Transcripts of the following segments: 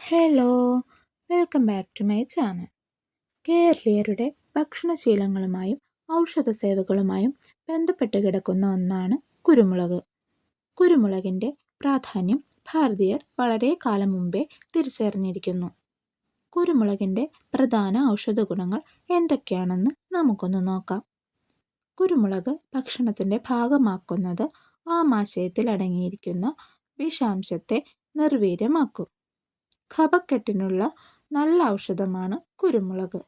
Hello, welcome back to my channel. കേരളീയരുടെ ഭക്ഷണശീലങ്ങളുമായും ഔഷധ സേവകളുമായും ബന്ധപ്പെട്ട് കിടക്കുന്ന ഒന്നാണ് കുരുമുളക്. കുരുമുളകിൻ്റെ പ്രാധാന്യം ഭാരതീയർ വളരെ കാലം മുമ്പേ തിരിച്ചറിഞ്ഞിരിക്കുന്നു. കുരുമുളകിൻ്റെ പ്രധാന ഔഷധ ഗുണങ്ങൾ എന്തൊക്കെയാണെന്ന് നമുക്കൊന്ന് നോക്കാം. കുരുമുളക് ഭക്ഷണത്തിൻ്റെ ഭാഗമാക്കുന്നത് ആമാശയത്തിൽ അടങ്ങിയിരിക്കുന്ന വിഷാംശത്തെ നിർവീര്യമാക്കും. കഫക്കെട്ടിനുള്ള നല്ല ഔഷധമാണ് കുരുമുളക്.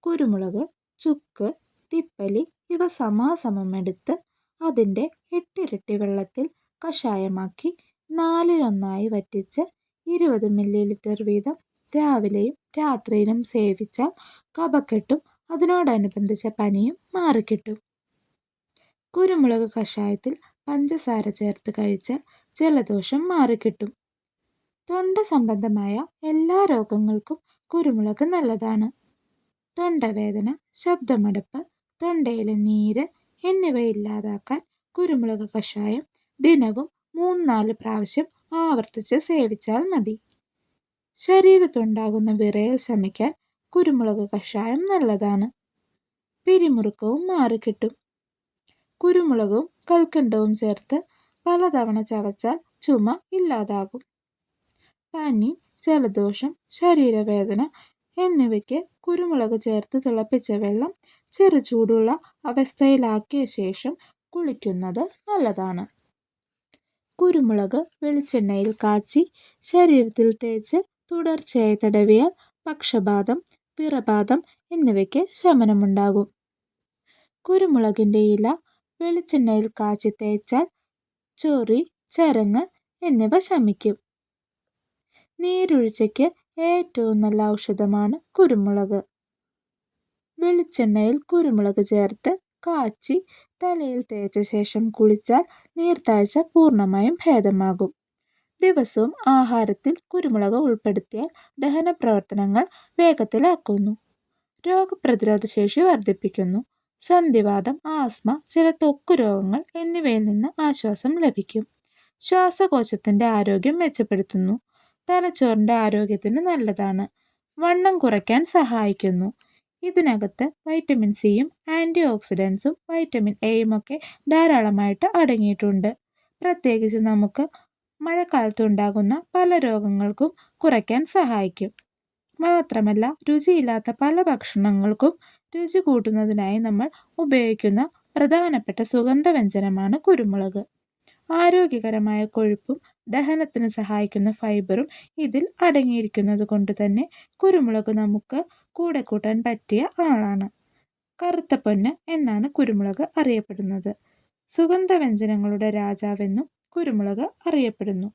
കുരുമുളക്, ചുക്ക്, തിപ്പലി ഇവ സമാസമം എടുത്ത് അതിൻ്റെ 8 ഇരട്ടി വെള്ളത്തിൽ കഷായമാക്കി 1/4 വറ്റിച്ച് 20 ml വീതം രാവിലെയും രാത്രിയിലും സേവിച്ചാൽ കഫക്കെട്ടും അതിനോടനുബന്ധിച്ച പനിയും മാറിക്കിട്ടും. കുരുമുളക് കഷായത്തിൽ പഞ്ചസാര ചേർത്ത് കഴിച്ചാൽ ജലദോഷം മാറിക്കിട്ടും. തൊണ്ട സംബന്ധമായ എല്ലാ രോഗങ്ങൾക്കും കുരുമുളക് നല്ലതാണ്. തൊണ്ടവേദന, ശബ്ദമടപ്പ്, തൊണ്ടയിലെ നീര് എന്നിവ ഇല്ലാതാക്കാൻ കുരുമുളക് കഷായം ദിനവും 3-4 പ്രാവശ്യം ആവർത്തിച്ച് സേവിച്ചാൽ മതി. ശരീരത്തുണ്ടാകുന്ന വിറയൽ ശമിക്കാൻ കുരുമുളക് കഷായം നല്ലതാണ്. പിരിമുറുക്കവും മാറിക്കിട്ടും. കുരുമുളകും കൽക്കണ്ടവും ചേർത്ത് പലതവണ ചവച്ചാൽ ചുമ ഇല്ലാതാകും. പനി, ജലദോഷം, ശരീരവേദന എന്നിവയ്ക്ക് കുരുമുളക് ചേർത്ത് തിളപ്പിച്ച വെള്ളം ചെറു ചൂടുള്ള അവസ്ഥയിലാക്കിയ ശേഷം കുളിക്കുന്നത് നല്ലതാണ്. കുരുമുളക് വെളിച്ചെണ്ണയിൽ കാച്ചി ശരീരത്തിൽ തേച്ച് തുടർച്ചയായി തടവിയാൽ പക്ഷപാതം, പിറപാതം എന്നിവയ്ക്ക് ശമനമുണ്ടാകും. കുരുമുളകിൻ്റെ ഇല വെളിച്ചെണ്ണയിൽ കാച്ചി തേച്ചാൽ ചൊറി, ചരങ്ങ് എന്നിവ ശമിക്കും. നീരൊഴിച്ചയ്ക്ക് ഏറ്റവും നല്ല ഔഷധമാണ് കുരുമുളക്. വെളിച്ചെണ്ണയിൽ കുരുമുളക് ചേർത്ത് കാച്ചി തലയിൽ തേച്ച ശേഷം കുളിച്ചാൽ നീർത്താഴ്ച പൂർണ്ണമായും ഭേദമാകും. ദിവസവും ആഹാരത്തിൽ കുരുമുളക് ഉൾപ്പെടുത്തിയാൽ ദഹന പ്രവർത്തനങ്ങൾ വേഗത്തിലാക്കുന്നു. രോഗപ്രതിരോധ ശേഷി വർദ്ധിപ്പിക്കുന്നു. സന്ധിവാതം, ആസ്മ, ചില ത്വക്ക് രോഗങ്ങൾ എന്നിവയിൽ നിന്ന് ആശ്വാസം ലഭിക്കും. ശ്വാസകോശത്തിൻ്റെ ആരോഗ്യം മെച്ചപ്പെടുത്തുന്നു. തലച്ചോറിൻ്റെ ആരോഗ്യത്തിന് നല്ലതാണ്. വണ്ണം കുറയ്ക്കാൻ സഹായിക്കുന്നു. ഇതിനകത്ത് വൈറ്റമിൻ സിയും ആൻറ്റി ഓക്സിഡൻസും വൈറ്റമിൻ എയും ഒക്കെ ധാരാളമായിട്ട് അടങ്ങിയിട്ടുണ്ട്. പ്രത്യേകിച്ച് നമുക്ക് മഴക്കാലത്ത് ഉണ്ടാകുന്ന പല രോഗങ്ങൾക്കും കുറയ്ക്കാൻ സഹായിക്കും. മാത്രമല്ല, രുചിയില്ലാത്ത പല ഭക്ഷണങ്ങൾക്കും രുചി കൂട്ടുന്നതിനായി നമ്മൾ ഉപയോഗിക്കുന്ന പ്രധാനപ്പെട്ട സുഗന്ധവ്യഞ്ജനമാണ് കുരുമുളക്. ആരോഗ്യകരമായ കൊഴുപ്പും ദഹനത്തിന് സഹായിക്കുന്ന ഫൈബറും ഇതിൽ അടങ്ങിയിരിക്കുന്നത് കൊണ്ട് തന്നെ കുരുമുളക് നമുക്ക് കൂടെ കൂട്ടാൻ പറ്റിയ ആളാണ്. കറുത്ത പൊന്ന് എന്നാണ് കുരുമുളക് അറിയപ്പെടുന്നത്. സുഗന്ധവ്യഞ്ജനങ്ങളുടെ രാജാവെന്നും കുരുമുളക് അറിയപ്പെടുന്നു.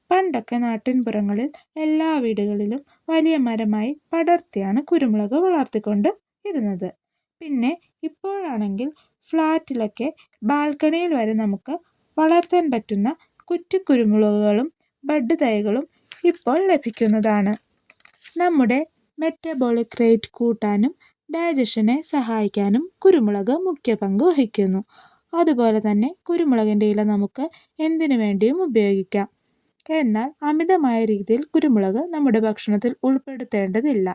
പണ്ടൊക്കെ നാട്ടിൻപുറങ്ങളിൽ എല്ലാ വീടുകളിലും വലിയ മരമായി പടർത്തിയാണ് കുരുമുളക് വളർത്തിക്കൊണ്ട് ഇരുന്നത്. പിന്നെ ഇപ്പോഴാണെങ്കിൽ ഫ്ലാറ്റിലൊക്കെ ബാൽക്കണിയിൽ വരെ നമുക്ക് വളർത്താൻ പറ്റുന്ന കുറ്റിക്കുരുമുളകുകളും ബഡ് തൈകളും ഇപ്പോൾ ലഭിക്കുന്നതാണ്. നമ്മുടെ മെറ്റബോളിക് റേറ്റ് കൂട്ടാനും ഡൈജഷനെ സഹായിക്കാനും കുരുമുളക് മുഖ്യ പങ്ക് വഹിക്കുന്നു. അതുപോലെ തന്നെ കുരുമുളകിൻ്റെ ഇല നമുക്ക് എന്തിനു വേണ്ടിയും ഉപയോഗിക്കാം. എന്നാൽ അമിതമായ രീതിയിൽ കുരുമുളക് നമ്മുടെ ഭക്ഷണത്തിൽ ഉൾപ്പെടുത്തേണ്ടതില്ല.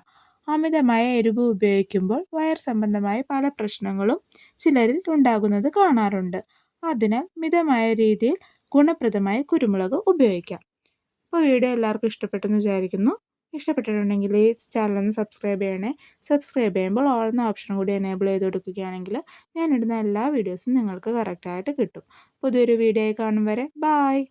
അമിതമായ എരിവ് ഉപയോഗിക്കുമ്പോൾ വയർ സംബന്ധമായ പല പ്രശ്നങ്ങളും ചിലരിൽ ഉണ്ടാകുന്നത് കാണാറുണ്ട്. അതിനാൽ മിതമായ രീതിയിൽ ഗുണപ്രദമായ കുരുമുളക് ഉപയോഗിക്കാം. അപ്പോൾ വീഡിയോ എല്ലാവർക്കും ഇഷ്ടപ്പെട്ടെന്ന് വിചാരിക്കുന്നു. ഇഷ്ടപ്പെട്ടിട്ടുണ്ടെങ്കിൽ ഈ ചാനലൊന്ന് സബ്സ്ക്രൈബ് ചെയ്യണേ. സബ്സ്ക്രൈബ് ചെയ്യുമ്പോൾ ഓൾ എന്ന ഓപ്ഷൻ കൂടി എനേബിൾ ചെയ്ത് കൊടുക്കുകയാണെങ്കിൽ ഞാനിടുന്ന എല്ലാ വീഡിയോസും നിങ്ങൾക്ക് കറക്റ്റായിട്ട് കിട്ടും. പുതിയൊരു വീഡിയോ കാണും വരെ ബായ്.